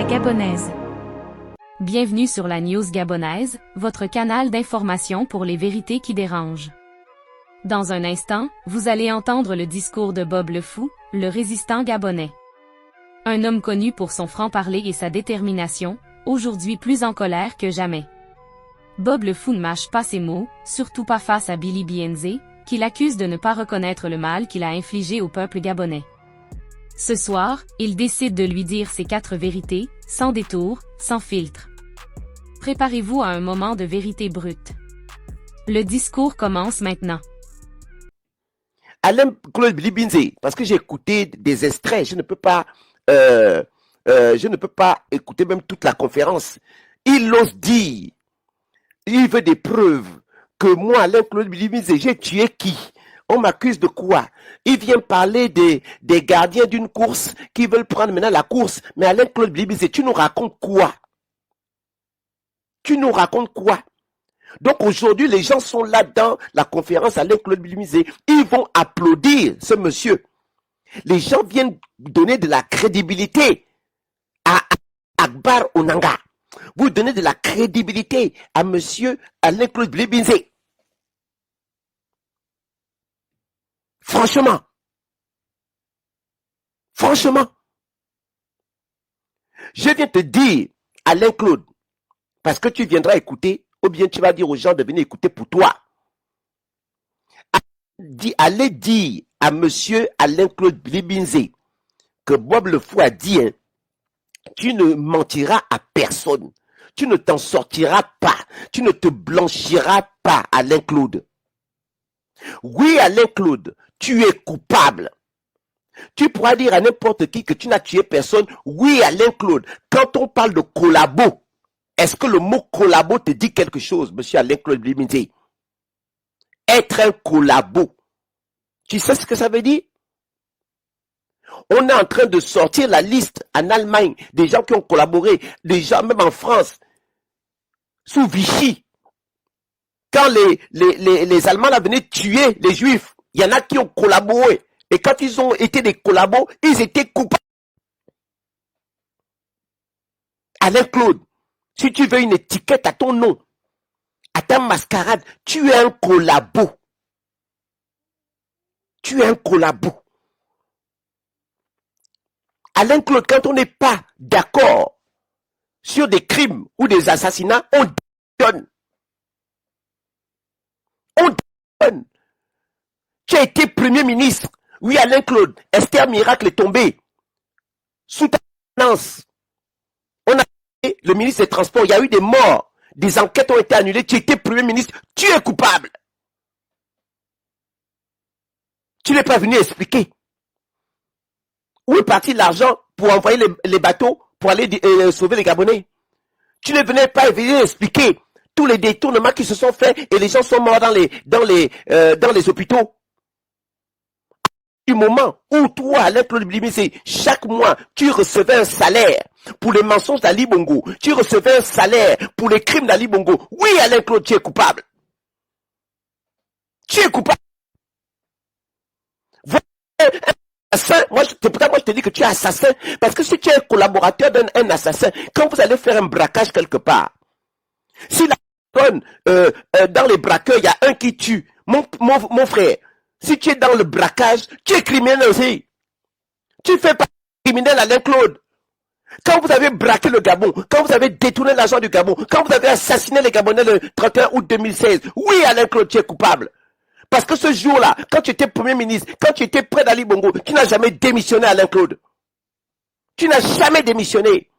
la gabonaise. Bienvenue sur la News Gabonaise, votre canal d'information pour les vérités qui dérangent. Dans un instant, vous allez entendre le discours de Bob le Fou, le résistant gabonais. Un homme connu pour son franc-parler et sa détermination, aujourd'hui plus en colère que jamais. Bob le Fou ne mâche pas ses mots, surtout pas face à Billy Bienze, qui l'accuse de ne pas reconnaître le mal qu'il a infligé au peuple gabonais. Ce soir, il décide de lui dire ses 4 vérités, sans détour, sans filtre. Préparez-vous à un moment de vérité brute. Le discours commence maintenant. Alain Claude Billy Bienze, parce que j'ai écouté des extraits, je ne peux pas écouter même toute la conférence. Il ose dire, il veut des preuves que moi, Alain Claude Billy Bienze, j'ai tué qui? On m'accuse de quoi? Il vient parler des gardiens d'une course qui veulent prendre maintenant la course. Mais Alain Claude Billy Bienze, tu nous racontes quoi? Tu nous racontes quoi? Donc aujourd'hui, les gens sont là dans la conférence Alain Claude Billy Bienze. Ils vont applaudir ce monsieur. Les gens viennent donner de la crédibilité à Akbar Onanga. Vous donnez de la crédibilité à monsieur Alain Claude Billy Bienze. Franchement, je viens te dire, Alain Claude, parce que tu viendras écouter, ou bien tu vas dire aux gens de venir écouter pour toi. Allez dire à monsieur Alain Claude Billy Bienze que Bob le Fou a dit, hein, tu ne mentiras à personne, tu ne t'en sortiras pas, tu ne te blanchiras pas, Alain Claude. Oui, Alain Claude, tu es coupable. Tu pourras dire à n'importe qui que tu n'as tué personne. Oui, Alain Claude, quand on parle de collabo, est-ce que le mot collabo te dit quelque chose, monsieur Alain Claude Billy Bienze? Être un collabo, tu sais ce que ça veut dire? On est en train de sortir la liste en Allemagne des gens qui ont collaboré, des gens même en France, sous Vichy. Quand les Allemands venaient tuer les Juifs, il y en a qui ont collaboré. Et quand ils ont été des collabos, ils étaient coupables. Alain Claude, si tu veux une étiquette à ton nom, à ta mascarade, tu es un collabo. Tu es un collabo. Alain Claude, quand on n'est pas d'accord sur des crimes ou des assassinats, on donne. On donne. Tu as été Premier ministre. Oui, Alain Claude, Esther Miracle est tombée. Sous ta gouvernance. On a fait le ministre des Transports. Il y a eu des morts. Des enquêtes ont été annulées. Tu étais Premier ministre. Tu es coupable. Tu n'es pas venu expliquer. Où est parti l'argent pour envoyer les bateaux pour aller sauver les Gabonais? Tu ne venais pas venir expliquer tous les détournements qui se sont faits et les gens sont morts dans les hôpitaux. Du moment où toi, Alain Claude Billy Bienze, chaque mois, tu recevais un salaire pour les mensonges d'Ali Bongo, tu recevais un salaire pour les crimes d'Ali Bongo. Oui, Alain Claude, tu es coupable. Tu es coupable. Assassin, moi je te dis que tu es assassin, parce que si tu es un collaborateur d'un assassin, quand vous allez faire un braquage quelque part, si la personne, dans les braqueurs, il y a un qui tue, mon frère, si tu es dans le braquage, tu es criminel aussi. Tu fais pas criminel Alain Claude. Quand vous avez braqué le Gabon, quand vous avez détourné l'argent du Gabon, quand vous avez assassiné les Gabonais le 31 août 2016, oui Alain Claude, tu es coupable. Parce que ce jour-là, quand tu étais Premier ministre, quand tu étais près d'Ali Bongo, tu n'as jamais démissionné Alain Claude. Tu n'as jamais démissionné.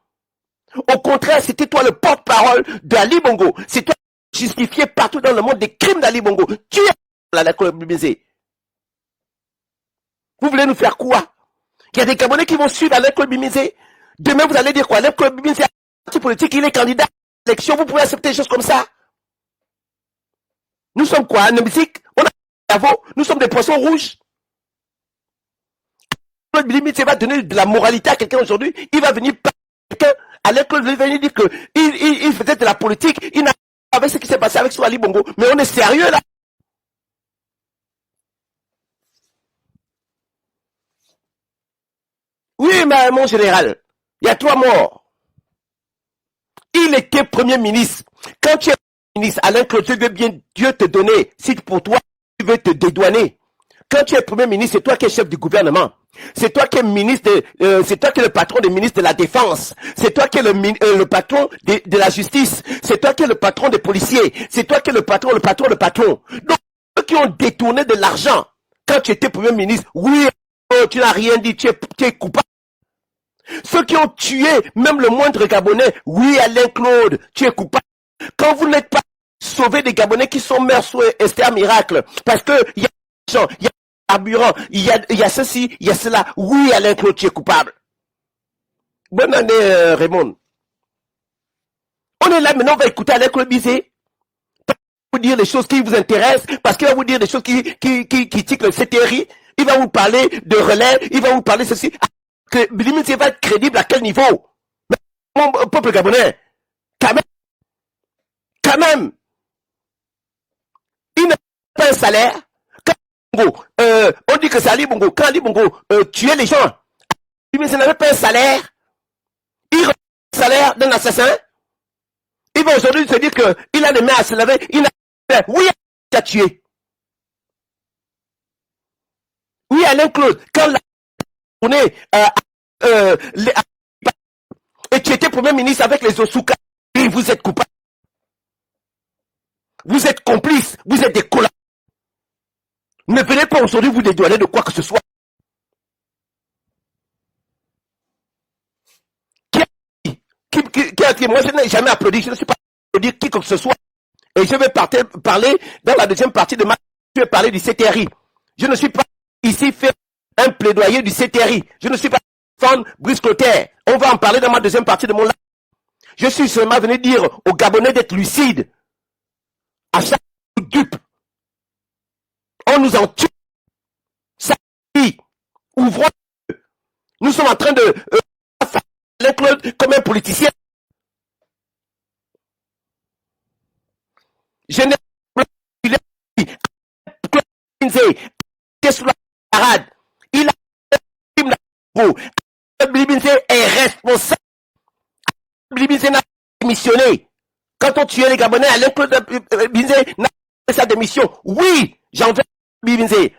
Au contraire, c'était toi le porte-parole d'Ali Bongo. C'est toi qui justifiais partout dans le monde des crimes d'Ali Bongo. Tu es Alain Claude Bienze. Vous voulez nous faire quoi? Il y a des Gabonais qui vont suivre Alain Claude Bienze. Demain, vous allez dire quoi? Alain Claude Bienze est un parti politique, il est candidat à l'élection. Vous pouvez accepter des choses comme ça? Nous sommes quoi? Un hémicycle? On a nous sommes des poissons rouges. Claude Billy Bienze va donner de la moralité à quelqu'un aujourd'hui. Il va venir quelqu'un. Alain Claude va venir dire qu'il faisait de la politique. Il n'a pas avec ce qui s'est passé avec Ali Bongo. Mais on est sérieux là. Oui, mais mon général, il y a 3 morts. Il était Premier ministre. Quand tu es Premier ministre, Alain Claude, Dieu te donner, si pour toi, tu veux te dédouaner. Quand tu es Premier ministre, c'est toi qui es chef du gouvernement. C'est toi qui es ministre, c'est toi qui es le patron des ministres de la Défense. C'est toi qui es le patron de la justice. C'est toi qui es le patron des policiers. C'est toi qui es le patron. Donc, ceux qui ont détourné de l'argent, quand tu étais Premier ministre, oui, tu n'as rien dit, tu es coupable. Ceux qui ont tué même le moindre Gabonais, oui, Alain Claude, tu es coupable. Quand vous n'êtes pas sauvé des Gabonais qui sont morts sous Esther Miracle, parce que il y a des gens, il y a carburant, il y a ceci, il y a cela. Oui, Alain Claude, tu es coupable. Bonne année, Raymond. On est là, maintenant, on va écouter Alain Claude Bizet. Vous dire les choses qui vous intéressent, parce qu'il va vous dire des choses qui tiquent le CTRI. Il va vous parler de relais, il va vous parler ceci. Que Billy Bizet va être crédible à quel niveau? Mais mon peuple gabonais, quand même, il n'a pas un salaire. On dit que c'est Ali Bongo. Quand Ali Bongo tuait les gens, il n'avait pas un salaire. Il reçoit le salaire d'un assassin. Il va aujourd'hui se dire qu'il a les mains à se laver. Oui, il a tué. Oui, Alain Claude, quand la tournée et tu étais Premier ministre avec les Osuka, et vous êtes coupable. Vous êtes complices, vous êtes des collaborateurs. Ne venez pas aujourd'hui vous dédouaner de quoi que ce soit. Moi, je n'ai jamais applaudi, je ne suis pas applaudi qui que ce soit. Et je vais parler dans la deuxième partie de ma... Je vais parler du CTRI. Je ne suis pas ici fait un plaidoyer du CTRI. Je ne suis pas fan Brice Clotaire. On va en parler dans ma deuxième partie de mon live. Je suis seulement venu dire aux Gabonais d'être lucides. À chaque dupe. On nous en tue. Ça, ouvrons. Nous sommes en train de faire Claude comme un politicien. Je n'ai pas sous la parade. Il a Blibinze est responsable. Blibinze n'a pas démissionné. Quand on tuait les Gabonais, Alain Claude Blibinze n'a pas fait sa démission. Oui, j'en veux Blibinze.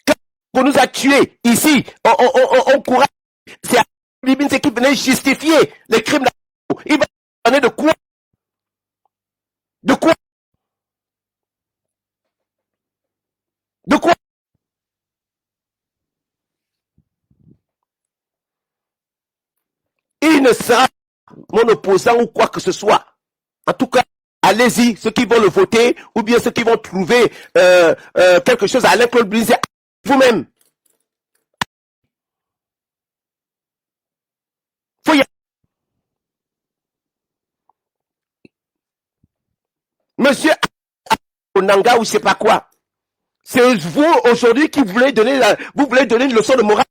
Quand on nous a tués ici, on courait. C'est Blibinze qui venait justifier les crimes. Il va parler de quoi? De quoi? De quoi? Il ne sera mon opposant ou quoi que ce soit. En tout cas, allez-y, ceux qui vont le voter, ou bien ceux qui vont trouver quelque chose à Alain Claude Blibinze vous-même. Faut y aller. Monsieur Onanga ou je sais pas quoi. C'est vous aujourd'hui qui voulez donner une leçon de morale.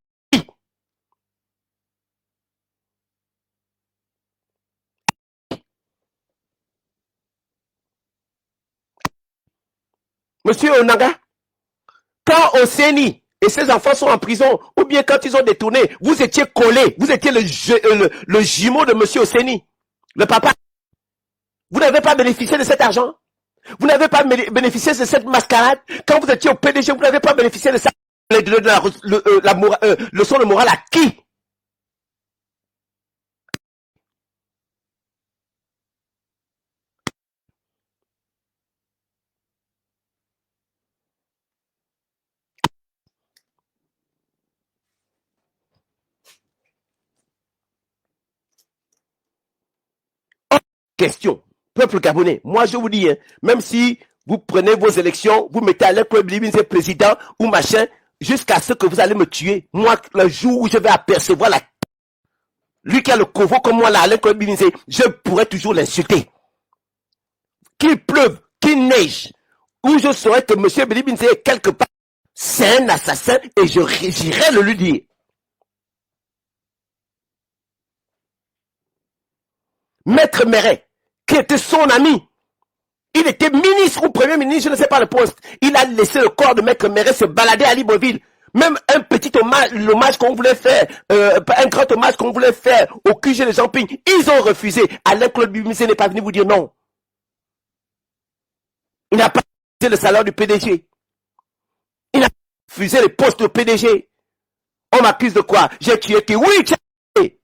Monsieur Onanga, quand Oseni et ses enfants sont en prison, ou bien quand ils ont détourné, vous étiez collé, vous étiez le jumeau de monsieur Oseni, le papa. Vous n'avez pas bénéficié de cet argent. Vous n'avez pas bénéficié de cette mascarade. Quand vous étiez au PDG, vous n'avez pas bénéficié de ça. La leçon de morale à qui? Question. Peuple gabonais, moi je vous dis, hein, même si vous prenez vos élections, vous mettez Alain Claude Blibinze président ou machin, jusqu'à ce que vous allez me tuer. Moi, le jour où je vais apercevoir lui qui a le covo comme moi là, Alain Claude Blibinze, je pourrais toujours l'insulter. Qu'il pleuve, qu'il neige, où je saurais que monsieur Blibinze est quelque part, c'est un assassin et j'irai le lui dire. Maître Méret, qui était son ami, il était ministre ou premier ministre, je ne sais pas le poste. Il a laissé le corps de Maître Méret se balader à Libreville Même un petit hommage, l'hommage qu'on voulait faire, un grand hommage qu'on voulait faire au QG de Jean-Ping, ils ont refusé. Alain-Claude Bimisé n'est pas venu vous dire non. Il n'a pas refusé le salaire du PDG. Il n'a pas refusé le poste de PDG. On m'accuse de quoi? J'ai tué qui? Oui, tu as tué.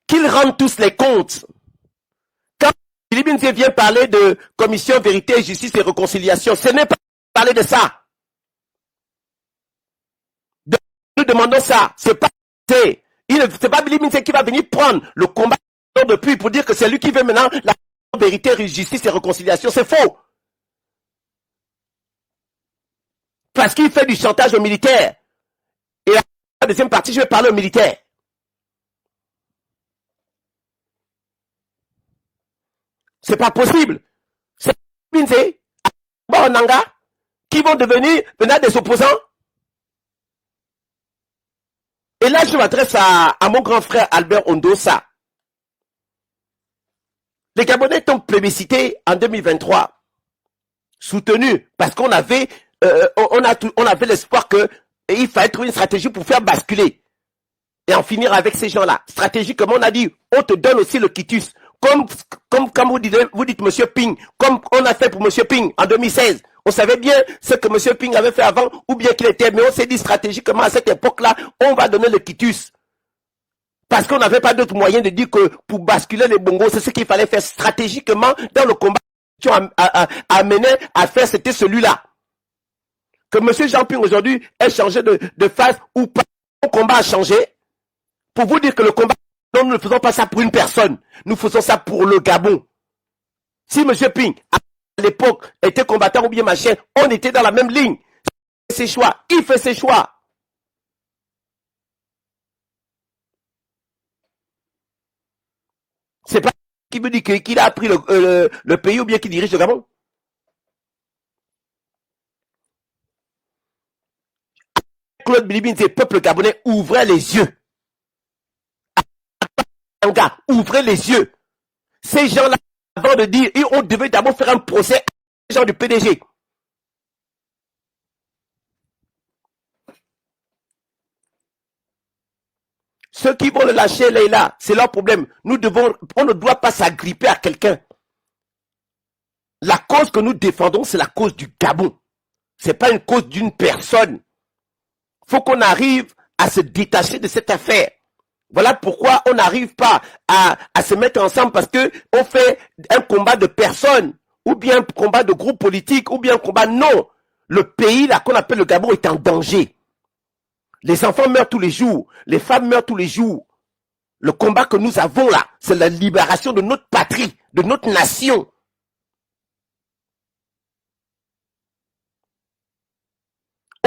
Qu'ils rendent tous les comptes. Quand Philippe Nzé vient parler de commission vérité, justice et réconciliation, ce n'est pas parler de ça. Nous demandons ça. C'est pas Philippe Nzé qui va venir prendre le combat depuis pour dire que c'est lui qui veut maintenant la vérité, justice et réconciliation. C'est faux. Parce qu'il fait du chantage aux militaires. Et la deuxième partie, je vais parler aux militaires. C'est pas possible. C'est Binzé, Nanga, qui vont devenir maintenant des opposants. Et là, je m'adresse à mon grand frère Albert Ondosa. Les Gabonais ont plébiscité en 2023, soutenu, parce qu'on avait, on avait l'espoir qu'il fallait trouver une stratégie pour faire basculer et en finir avec ces gens-là. Stratégie, comme on a dit, on te donne aussi le quitus. Comme vous dites Monsieur Ping, comme on a fait pour Monsieur Ping en 2016. On savait bien ce que Monsieur Ping avait fait avant, ou bien qu'il était, mais on s'est dit stratégiquement à cette époque-là, on va donner le quitus. Parce qu'on n'avait pas d'autre moyen de dire que pour basculer les bongos, c'est ce qu'il fallait faire stratégiquement dans le combat qui ont amené à faire, c'était celui-là. Que Monsieur Jean-Ping aujourd'hui ait changé de phase ou pas, le combat a changé. Pour vous dire que le combat, nous ne faisons pas ça pour une personne, nous faisons ça pour le Gabon. Si Monsieur Ping, à l'époque, était combattant ou bien machin, on était dans la même ligne. Il fait ses choix, il fait ses choix. C'est pas qui me dit qu'il a appris le pays ou bien qu'il dirige le Gabon. Claude Bilibin, c'est peuple gabonais, ouvrez les yeux. Ouvrez les yeux. Ces gens-là, avant de dire, on devait d'abord faire un procès à ces gens du PDG. Ceux qui vont le lâcher, là, c'est leur problème. On ne doit pas s'agripper à quelqu'un. La cause que nous défendons, c'est la cause du Gabon. C'est pas une cause d'une personne. Faut qu'on arrive à se détacher de cette affaire. Voilà pourquoi on n'arrive pas à se mettre ensemble, parce que on fait un combat de personnes, ou bien un combat de groupe politique, ou bien un combat. Non. Le pays, là, qu'on appelle le Gabon, est en danger. Les enfants meurent tous les jours. Les femmes meurent tous les jours. Le combat que nous avons là, c'est la libération de notre patrie, de notre nation.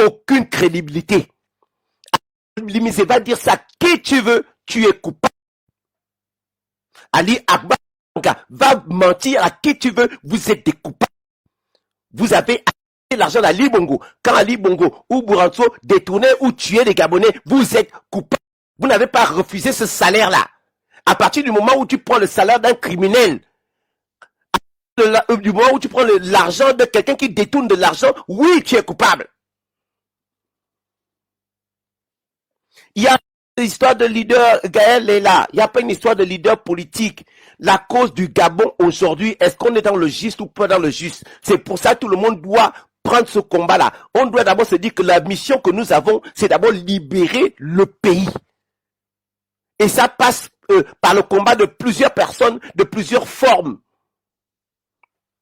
Aucune crédibilité. Limisé va dire ça, qui tu veux, tu es coupable. Ali Akbar va mentir à qui tu veux, vous êtes des coupables. Vous avez l'argent d'Ali Bongo. Quand Ali Bongo ou Bouranso détournaient ou tuaient les Gabonais, vous êtes coupables. Vous n'avez pas refusé ce salaire-là. À partir du moment où tu prends le salaire d'un criminel, du moment où tu prends l'argent de quelqu'un qui détourne de l'argent, oui, tu es coupable. Il y a une histoire de leader, Gaël est là. Il n'y a pas une histoire de leader politique. La cause du Gabon aujourd'hui, est-ce qu'on est dans le juste ou pas dans le juste? C'est pour ça que tout le monde doit prendre ce combat-là. On doit d'abord se dire que la mission que nous avons, c'est d'abord libérer le pays. Et ça passe par le combat de plusieurs personnes, de plusieurs formes.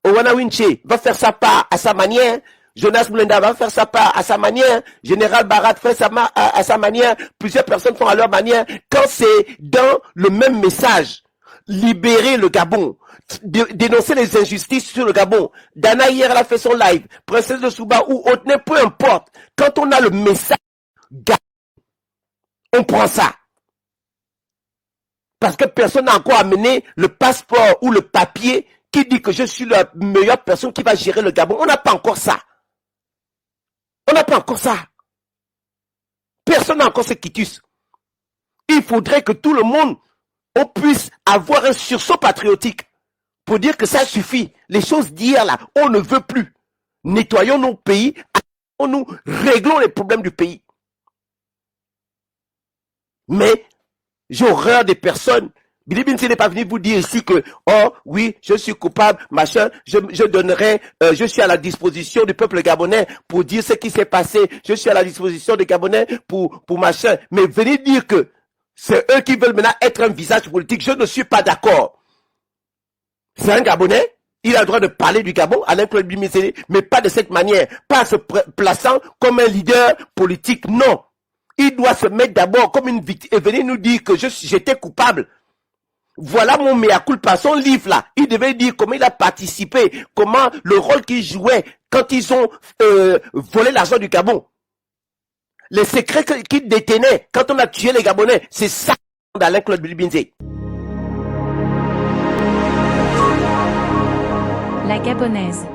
Owana Winche va faire sa part à sa manière. Jonas Moulenda va faire sa part à sa manière. Général Barat fait à sa manière. Plusieurs personnes font à leur manière. Quand c'est dans le même message, libérer le Gabon, dénoncer les injustices sur le Gabon. Dana hier, elle a fait son live. Princesse de Souba ou autre, peu importe. Quand on a le message, on prend ça. Parce que personne n'a encore amené le passeport ou le papier qui dit que je suis la meilleure personne qui va gérer le Gabon. On n'a pas encore ça. On n'a pas encore ça. Personne n'a encore ce quitus. Il faudrait que tout le monde, on puisse avoir un sursaut patriotique pour dire que ça suffit. Les choses d'hier là, on ne veut plus. Nettoyons nos pays, nous réglons les problèmes du pays. Mais j'ai horreur des personnes. Billy Binti n'est pas venu vous dire ici que, oh oui, je suis coupable, machin, je donnerai, je suis à la disposition du peuple gabonais pour dire ce qui s'est passé, je suis à la disposition des Gabonais pour machin. Mais venez dire que c'est eux qui veulent maintenant être un visage politique, je ne suis pas d'accord. C'est un Gabonais, il a le droit de parler du Gabon, Alain Claude Bimisséné, mais pas de cette manière, pas en se plaçant comme un leader politique, non. Il doit se mettre d'abord comme une victime et venir nous dire que j'étais coupable. Voilà mon mea culpa, son livre là. Il devait dire comment il a participé, comment le rôle qu'il jouait quand ils ont volé l'argent du Gabon. Les secrets qu'il détenait quand on a tué les Gabonais, c'est ça d'Alain Claude Bilibinze. La Gabonaise.